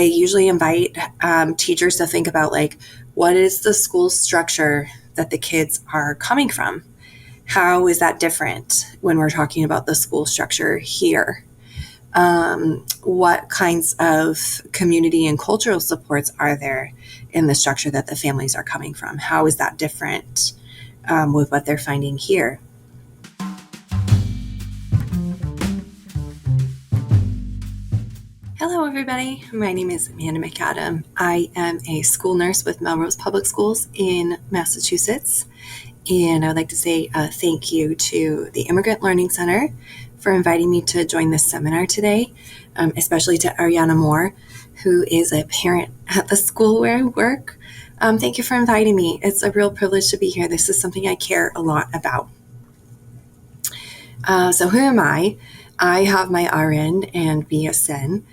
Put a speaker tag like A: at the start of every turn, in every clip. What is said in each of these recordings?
A: usually invite teachers to think about, like, what is the school structure that the kids are coming from? How is that different when we're talking about the school structure here? What kinds of community and cultural supports are there in the structure that the families are coming from? How is that different with what they're finding here? Hello, everybody. My name is Amanda Macadam. I am a school nurse with Melrose Public Schools in Massachusetts. And I would like to say thank you to the Immigrant Learning Center for inviting me to join this seminar today, especially to Ariana Moore, who is a parent at the school where I work. Thank you for inviting me. It's a real privilege to be here. This is something I care a lot about. So who am I? I have my RN and BSN.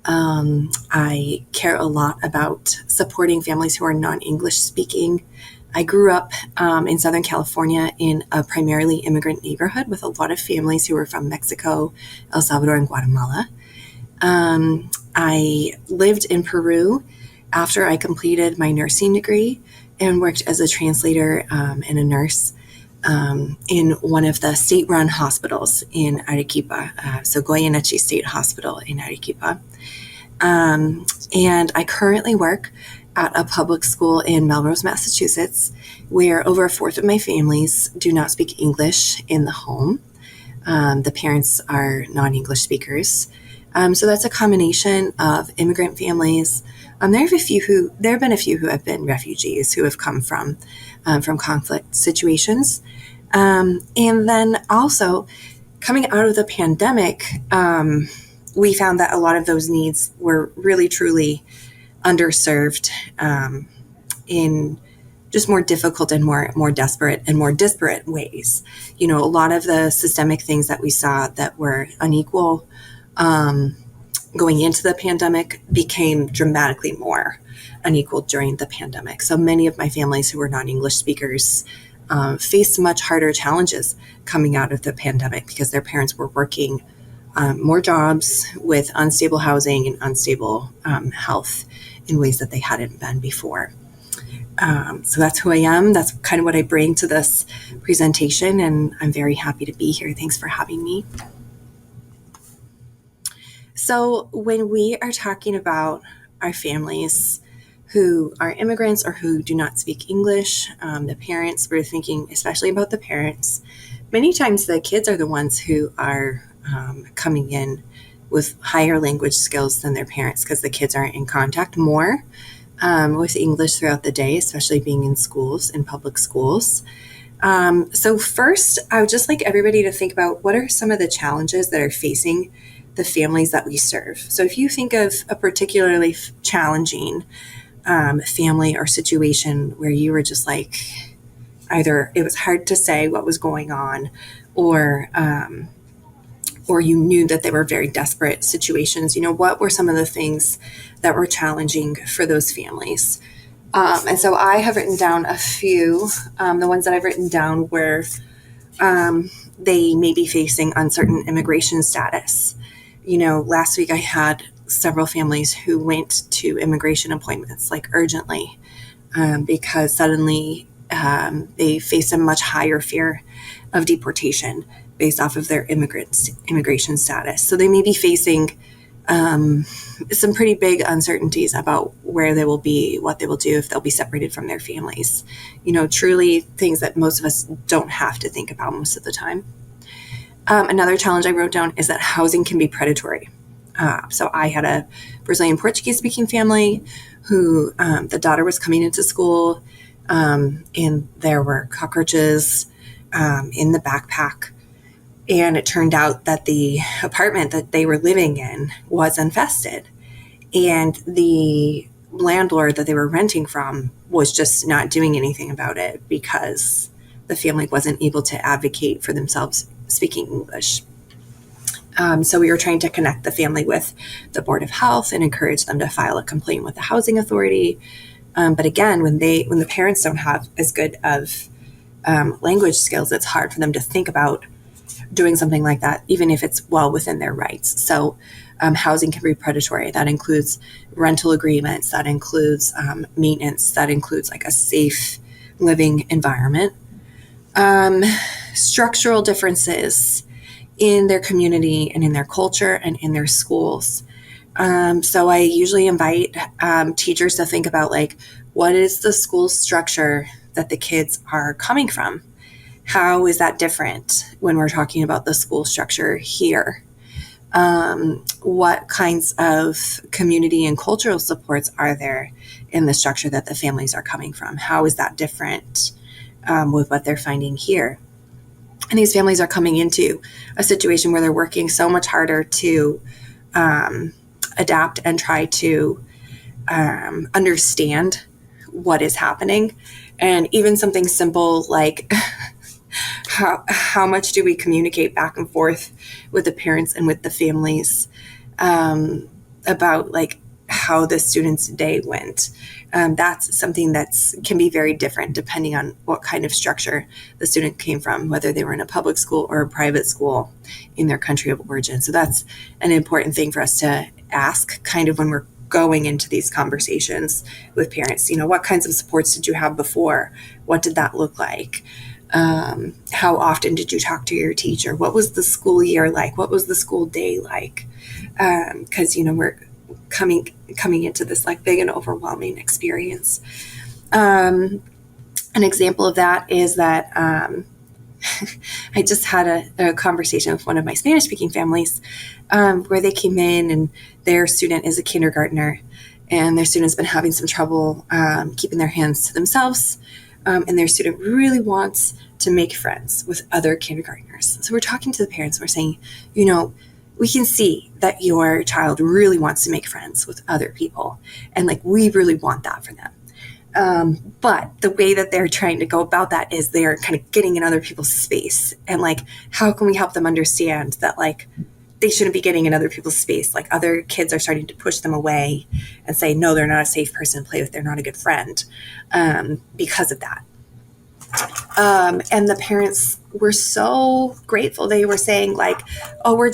A: I care a lot about supporting families who are non-English speaking. I grew up in Southern California in a primarily immigrant neighborhood with a lot of families who were from Mexico, El Salvador, and Guatemala. I lived in Peru after I completed my nursing degree and worked as a translator and a nurse in one of the state-run hospitals in Arequipa, so Goyeneche State Hospital in Arequipa. And I currently work at a public school in Melrose, Massachusetts, where over a fourth of my families do not speak English in the home. The parents are non-English speakers. So that's a combination of immigrant families. There have been a few who have been refugees who have come from conflict situations. And then also coming out of the pandemic, we found that a lot of those needs were really, truly underserved in just more difficult and more desperate and more disparate ways. You know, a lot of the systemic things that we saw that were unequal going into the pandemic became dramatically more unequal during the pandemic. So many of my families who were non-English speakers faced much harder challenges coming out of the pandemic because their parents were working more jobs with unstable housing and unstable health in ways that they hadn't been before. So that's who I am. That's kind of what I bring to this presentation, and I'm very happy to be here. Thanks for having me. So when we are talking about our families who are immigrants or who do not speak English, the parents, we're thinking especially about the parents. Many times the kids are the ones who are coming in with higher language skills than their parents because the kids are in contact more with English throughout the day, especially being in schools, in public schools. So first, I would just like everybody to think about what are some of the challenges that are facing the families that we serve. So if you think of a particularly challenging family or situation where you were just like, either it was hard to say what was going on, or you knew that they were very desperate situations, you know, what were some of the things that were challenging for those families? And so I have written down a few. The ones that I've written down were they may be facing uncertain immigration status. You know, last week I had several families who went to immigration appointments like urgently because suddenly they faced a much higher fear of deportation based off of their immigration status. So they may be facing some pretty big uncertainties about where they will be, what they will do, if they'll be separated from their families. You know, truly things that most of us don't have to think about most of the time. Another challenge I wrote down is that housing can be predatory. So I had a Brazilian Portuguese speaking family who the daughter was coming into school and there were cockroaches in the backpack. And it turned out that the apartment that they were living in was infested. And the landlord that they were renting from was just not doing anything about it because the family wasn't able to advocate for themselves speaking English. So we were trying to connect the family with the Board of Health and encourage them to file a complaint with the housing authority. But again, when the parents don't have as good of language skills, it's hard for them to think about doing something like that, even if it's well within their rights. So Housing can be predatory. That includes rental agreements, that includes maintenance, that includes like a safe living environment. Structural differences in their community and in their culture and in their schools. So I usually invite teachers to think about like, what is the school structure that the kids are coming from? How is that different when we're talking about the school structure here? What kinds of community and cultural supports are there in the structure that the families are coming from? How is that different with what they're finding here? And these families are coming into a situation where they're working so much harder to adapt and try to understand what is happening. And even something simple like how much do we communicate back and forth with the parents and with the families about like how the student's day went. That's something can be very different depending on what kind of structure the student came from, whether they were in a public school or a private school in their country of origin. So that's an important thing for us to ask kind of when we're going into these conversations with parents. What kinds of supports did you have before? What did that look like? How often did you talk to your teacher? What was the school year like? What was the school day like? Because, we're coming into this like big and overwhelming experience. An example of that is that I just had a conversation with one of my Spanish-speaking families where they came in and their student is a kindergartner and their student's been having some trouble keeping their hands to themselves. And their student really wants to make friends with other kindergartners. So we're talking to the parents and we're saying, we can see that your child really wants to make friends with other people. And like, we really want that for them. But the way that they're trying to go about that is they're kind of getting in other people's space. And like, how can we help them understand that like, they shouldn't be getting in other people's space. Like other kids are starting to push them away and say, no, they're not a safe person to play with. They're not a good friend because of that. And the parents were so grateful. They were saying like, oh, we're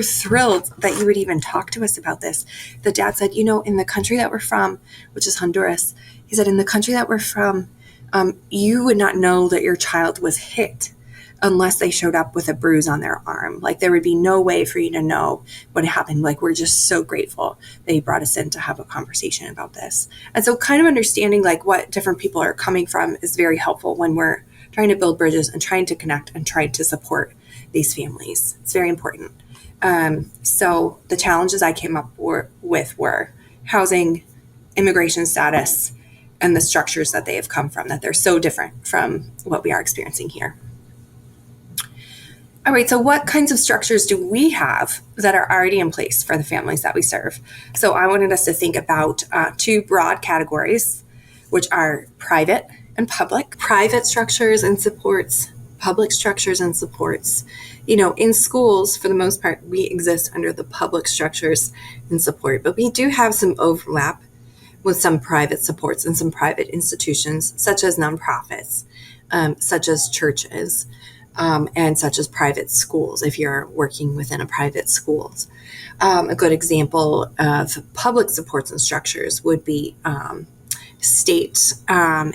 A: thrilled that you would even talk to us about this. The dad said, in the country that we're from, which is Honduras, he said, in the country that we're from, you would not know that your child was hit unless they showed up with a bruise on their arm. Like there would be no way for you to know what happened. Like we're just so grateful that he brought us in to have a conversation about this. And so kind of understanding like what different people are coming from is very helpful when we're trying to build bridges and trying to connect and trying to support these families. It's very important. So the challenges I came up with were housing, immigration status, and the structures that they have come from, that they're so different from what we are experiencing here. All right, so what kinds of structures do we have that are already in place for the families that we serve? So I wanted us to think about two broad categories, which are private and public. Private structures and supports, public structures and supports. In schools, for the most part, we exist under the public structures and support, but we do have some overlap with some private supports and some private institutions, such as nonprofits, such as churches, and such as private schools, if you're working within a private schools. A good example of public supports and structures would be state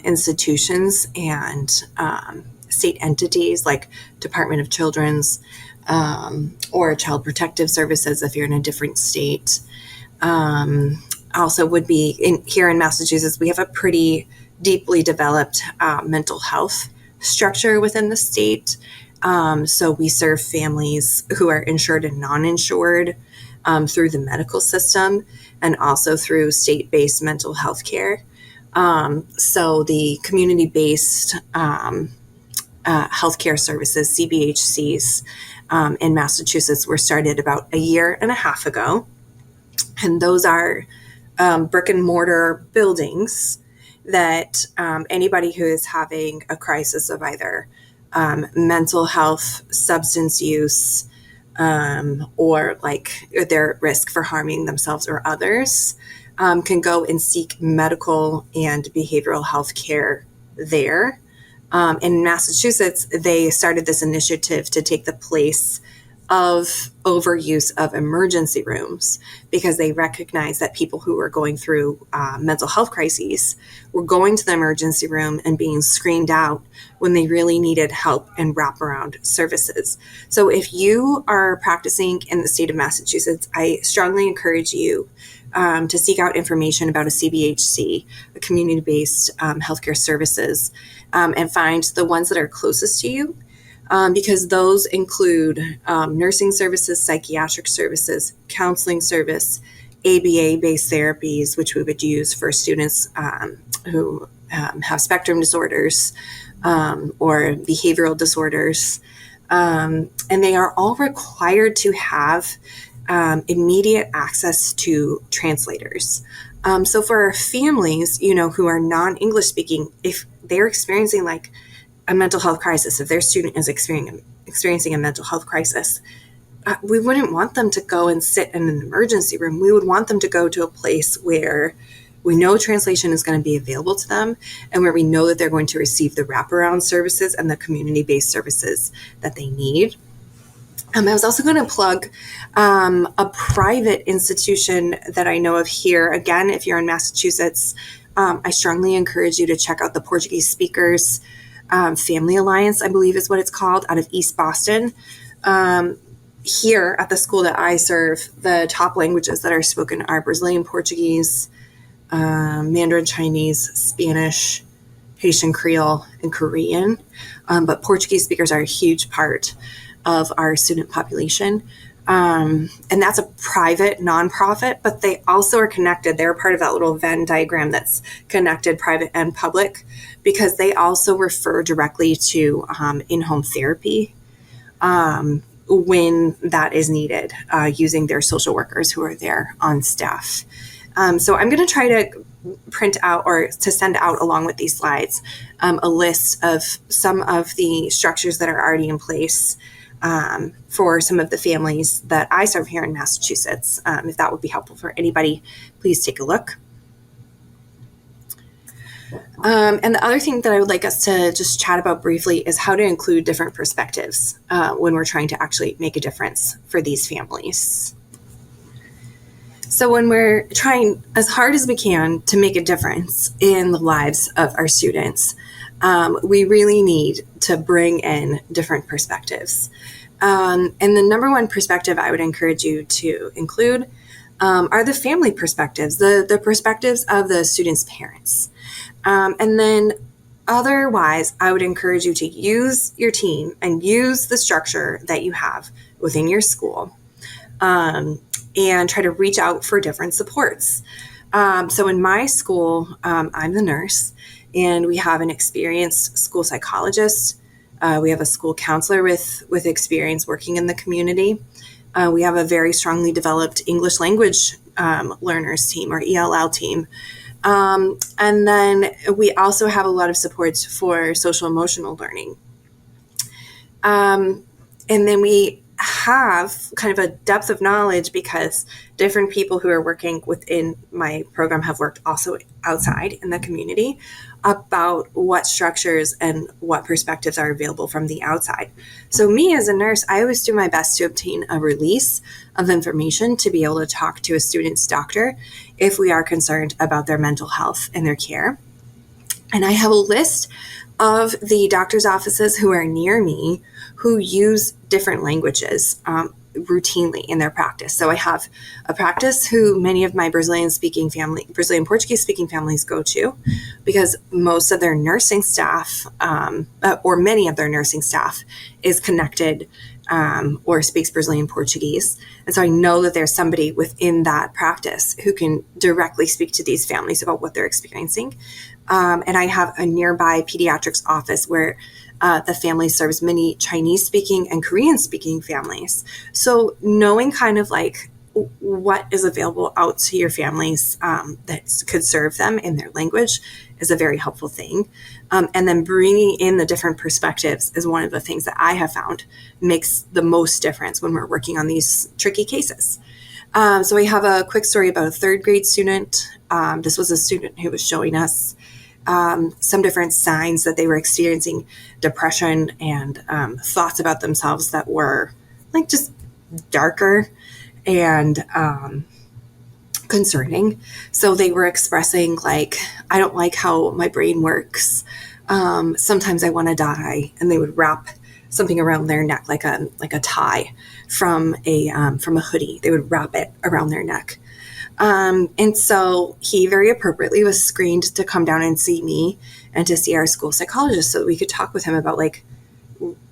A: institutions and state entities like Department of Children's or Child Protective Services if you're in a different state. Also would be here in Massachusetts, we have a pretty deeply developed mental health structure within the state. So we serve families who are insured and non-insured through the medical system and also through state-based mental health care. So the community-based healthcare services, CBHCs, in Massachusetts were started about a year and a half ago. And those are brick and mortar buildings that anybody who is having a crisis of either mental health, substance use, or like they're at risk for harming themselves or others, can go and seek medical and behavioral health care there. In Massachusetts, they started this initiative to take the place of overuse of emergency rooms, because they recognize that people who are going through mental health crises were going to the emergency room and being screened out when they really needed help and wraparound services. So if you are practicing in the state of Massachusetts, I strongly encourage you to seek out information about a CBHC, a community-based healthcare services, and find the ones that are closest to you. Because those include nursing services, psychiatric services, counseling service, ABA-based therapies, which we would use for students who have spectrum disorders or behavioral disorders. And they are all required to have immediate access to translators. So for our families, who are non-English speaking, if they're experiencing like a mental health crisis, if their student is experiencing a mental health crisis, we wouldn't want them to go and sit in an emergency room. We would want them to go to a place where we know translation is going to be available to them, and where we know that they're going to receive the wraparound services and the community-based services that they need. I was also going to plug a private institution that I know of here. Again, if you're in Massachusetts, I strongly encourage you to check out the Portuguese Speakers Family Alliance, I believe is what it's called, out of East Boston. Here at the school that I serve, the top languages that are spoken are Brazilian Portuguese, Mandarin Chinese, Spanish, Haitian Creole, and Korean. But Portuguese speakers are a huge part of our student population. And that's a private nonprofit, but they also are connected. They're part of that little Venn diagram that's connected private and public, because they also refer directly to in-home therapy when that is needed, using their social workers who are there on staff. So I'm going to try to print out, or to send out along with these slides, a list of some of the structures that are already in place for some of the families that I serve here in Massachusetts. If that would be helpful for anybody, please take a look. And the other thing that I would like us to just chat about briefly is how to include different perspectives when we're trying to actually make a difference for these families. So when we're trying as hard as we can to make a difference in the lives of our students, we really need to bring in different perspectives. And the number one perspective I would encourage you to include are the family perspectives, the perspectives of the students' parents. And then otherwise, I would encourage you to use your team and use the structure that you have within your school, and try to reach out for different supports. So in my school, I'm the nurse, and we have an experienced school psychologist. We have a school counselor with experience working in the community. We have a very strongly developed English language learners team, or ELL team. And then we also have a lot of supports for social emotional learning. And then we have kind of a depth of knowledge, because different people who are working within my program have worked also outside in the community about what structures and what perspectives are available from the outside. So me as a nurse, I always do my best to obtain a release of information to be able to talk to a student's doctor if we are concerned about their mental health and their care. And I have a list of the doctor's offices who are near me who use different languages routinely in their practice. So I have a practice who many of my Brazilian Portuguese speaking families go to, because most of their nursing staff, or many of their nursing staff, is connected or speaks Brazilian Portuguese. And so I know that there's somebody within that practice who can directly speak to these families about what they're experiencing. And I have a nearby pediatrics office where the family serves many Chinese-speaking and Korean-speaking families. So knowing kind of like what is available out to your families that could serve them in their language is a very helpful thing. And then bringing in the different perspectives is one of the things that I have found makes the most difference when we're working on these tricky cases. So we have a quick story about a third grade student. This was a student who was showing us some different signs that they were experiencing depression and thoughts about themselves that were like just darker and concerning. So they were expressing like, I don't like how my brain works. Sometimes I want to die. And they would wrap something around their neck, like a tie from a hoodie. They would wrap it around their neck. And so he very appropriately was screened to come down and see me and to see our school psychologist so that we could talk with him about like,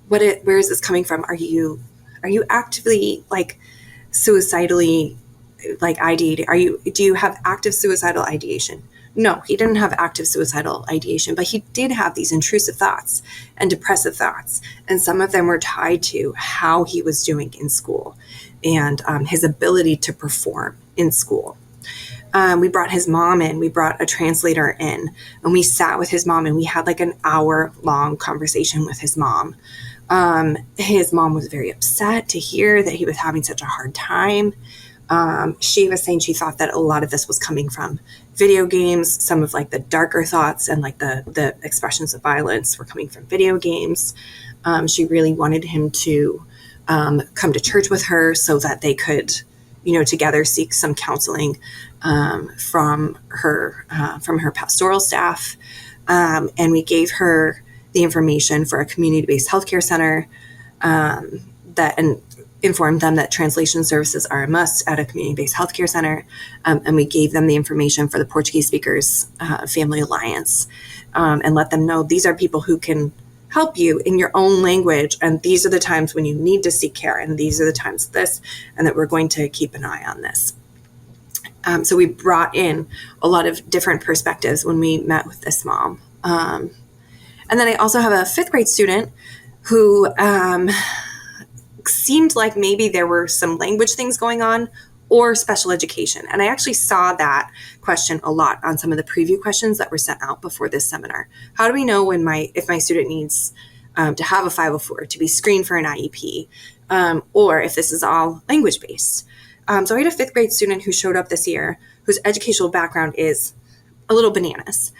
A: where is this coming from? Are you actively like suicidally like ideating? Do you have active suicidal ideation? No, he didn't have active suicidal ideation, but he did have these intrusive thoughts and depressive thoughts. And some of them were tied to how he was doing in school and his ability to perform in school. We brought his mom in, we brought a translator in, and we sat with his mom and we had like an hour-long conversation with his mom. His mom was very upset to hear that he was having such a hard time. She was saying she thought that a lot of this was coming from video games. Some of like the darker thoughts and like the expressions of violence were coming from video games. She really wanted him to come to church with her so that they could, together seek some counseling from her pastoral staff. And we gave her the information for a community-based healthcare center and informed them that translation services are a must at a community-based healthcare center. And we gave them the information for the Portuguese Speakers Family Alliance and let them know these are people who can help you in your own language. And these are the times when you need to seek care. And these are the times and that we're going to keep an eye on this. So we brought in a lot of different perspectives when we met with this mom. And then I also have a 5th grade student who seemed like maybe there were some language things going on or special education. And I actually saw that question a lot on some of the preview questions that were sent out before this seminar. How do we know if my student needs to have a 504, to be screened for an IEP, or if this is all language-based? So I had a 5th grade student who showed up this year whose educational background is a little bananas.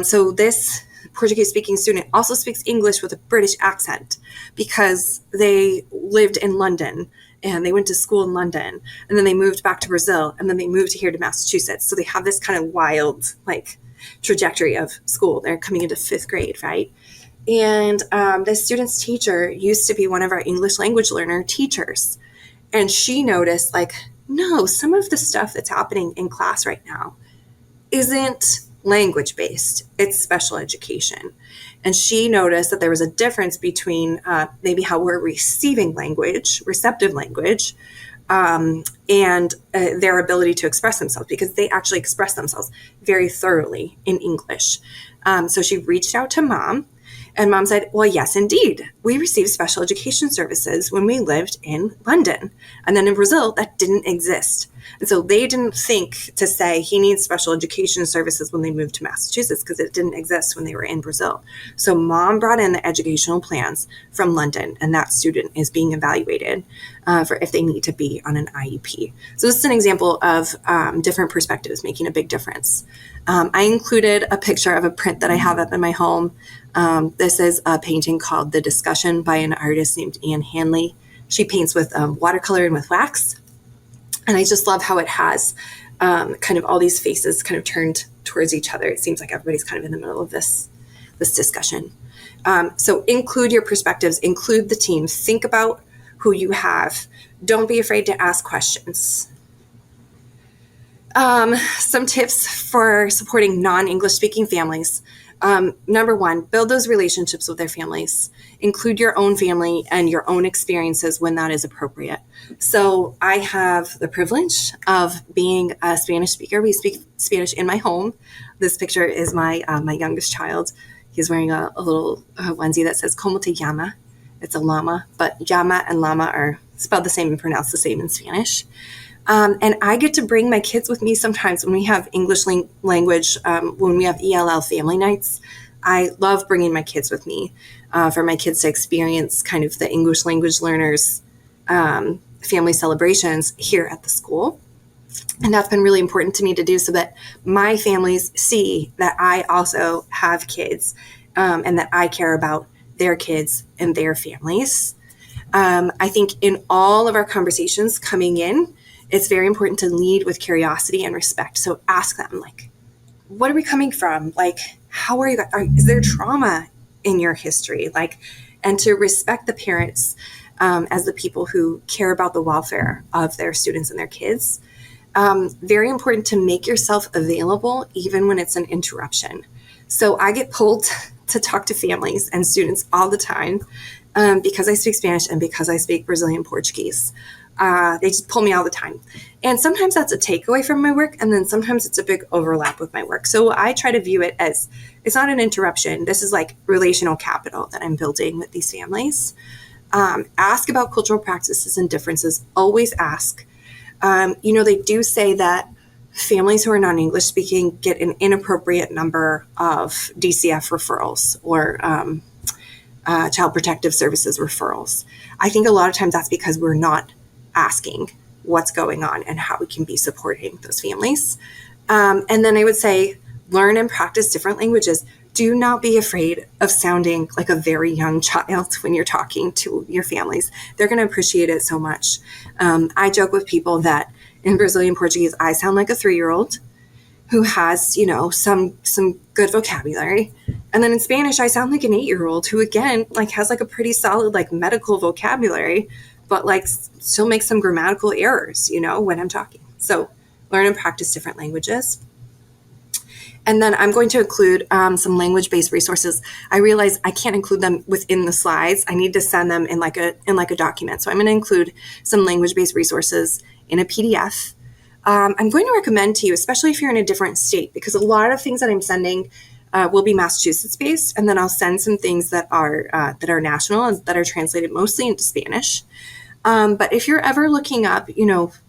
A: So this Portuguese-speaking student also speaks English with a British accent because they lived in London and they went to school in London and then they moved back to Brazil and then they moved here to Massachusetts. So they have this kind of wild like trajectory of school. They're coming into 5th grade, right? And this student's teacher used to be one of our English language learner teachers. And she noticed like, no, some of the stuff that's happening in class right now isn't language-based, it's special education. And she noticed that there was a difference between maybe how we're receiving language, receptive language, and their ability to express themselves, because they actually express themselves very thoroughly in English. So she reached out to Mom, and Mom said, well, yes, indeed. We received special education services when we lived in London. And then in Brazil, that didn't exist. And so they didn't think to say he needs special education services when they moved to Massachusetts because it didn't exist when they were in Brazil. So Mom brought in the educational plans from London, and that student is being evaluated for if they need to be on an IEP. So this is an example of different perspectives making a big difference. I included a picture of a print that I have up in my home. This is a painting called The Discussion by an artist named Anne Hanley. She paints with watercolor and with wax. And I just love how it has kind of all these faces kind of turned towards each other. It seems like everybody's kind of in the middle of this discussion. So include your perspectives, include the team, think about who you have. Don't be afraid to ask questions. Some tips for supporting non-English speaking families. Number 1, build those relationships with their families. Include your own family and your own experiences when that is appropriate. So I have the privilege of being a Spanish speaker. We speak Spanish in my home. This picture is my youngest child. He's wearing a little onesie that says, "Como te llama?" It's a llama, but llama and llama are spelled the same and pronounced the same in Spanish. And I get to bring my kids with me sometimes when we have English language, when we have ELL family nights. I love bringing my kids with me for my kids to experience kind of the English language learners family celebrations here at the school. And that's been really important to me to do so that my families see that I also have kids and that I care about their kids and their families. I think in all of our conversations coming in, it's very important to lead with curiosity and respect. So ask them, like, what are we coming from? Like, how are you? Is there trauma in your history? Like, and to respect the parents as the people who care about the welfare of their students and their kids. Very important to make yourself available even when it's an interruption. So I get pulled to talk to families and students all the time because I speak Spanish and because I speak Brazilian Portuguese. They just pull me all the time. And sometimes that's a takeaway from my work, and then sometimes it's a big overlap with my work. So I try to view it as it's not an interruption. This is like relational capital that I'm building with these families. Ask about cultural practices and differences. Always ask. They do say that families who are non-English speaking get an inappropriate number of DCF referrals or Child Protective Services referrals. I think a lot of times that's because we're not asking what's going on and how we can be supporting those families. And then I would say learn and practice different languages. Do not be afraid of sounding like a very young child when you're talking to your families. They're going to appreciate it so much. I joke with people that in Brazilian Portuguese, I sound like a 3-year-old who has, some good vocabulary. And then in Spanish, I sound like an 8-year-old who, again, like has like a pretty solid like medical vocabulary, but like still makes some grammatical errors, when I'm talking. So learn and practice different languages. And then I'm going to include some language-based resources. I realize I can't include them within the slides. I need to send them in like a document. So I'm going to include some language-based resources in a PDF. I'm going to recommend to you, especially if you're in a different state, because a lot of things that I'm sending will be Massachusetts-based, and then I'll send some things that are national and that are translated mostly into Spanish. But if you're ever looking up,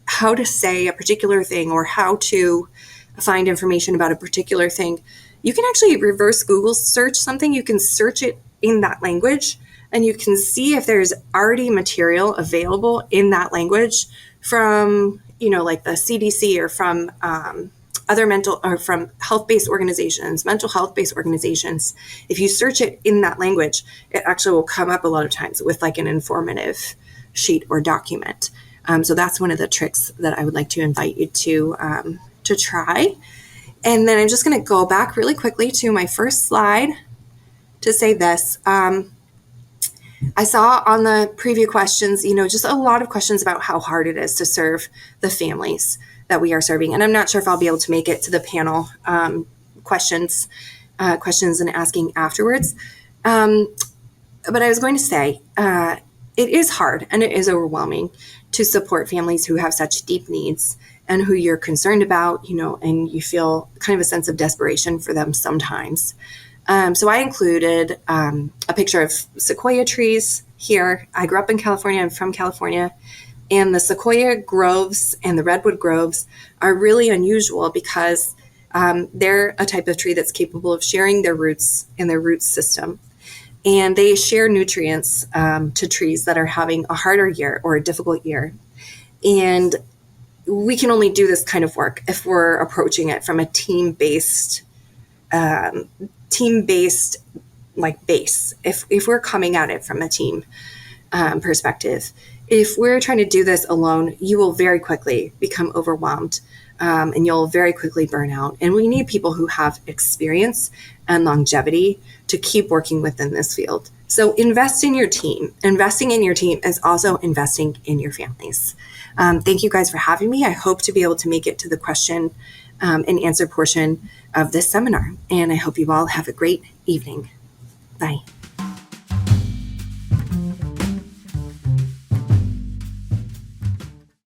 A: how to say a particular thing or how to find information about a particular thing, you can actually reverse Google search something. You can search it in that language, and you can see if there's already material available in that language from, like the CDC or from from health-based organizations, mental health-based organizations. If you search it in that language, it actually will come up a lot of times with like an informative sheet or document. So that's one of the tricks that I would like to invite you to try. And then I'm just going to go back really quickly to my first slide to say this. I saw on the preview questions, just a lot of questions about how hard it is to serve the families that we are serving. And I'm not sure if I'll be able to make it to the panel questions and asking afterwards. But I was going to say, it is hard and it is overwhelming to support families who have such deep needs and who you're concerned about, and you feel kind of a sense of desperation for them sometimes. So I included a picture of sequoia trees here. I grew up in California. I'm from California. And the sequoia groves and the redwood groves are really unusual because they're a type of tree that's capable of sharing their roots and their root system. And they share nutrients to trees that are having a harder year or a difficult year. And we can only do this kind of work if we're approaching it from a team-based like base. If we're coming at it from a team perspective. If we're trying to do this alone, you will very quickly become overwhelmed and you'll very quickly burn out. And we need people who have experience and longevity to keep working within this field. So invest in your team. Investing in your team is also investing in your families. Thank you guys for having me. I hope to be able to make it to the question and answer portion of this seminar. And I hope you all have a great evening. Bye.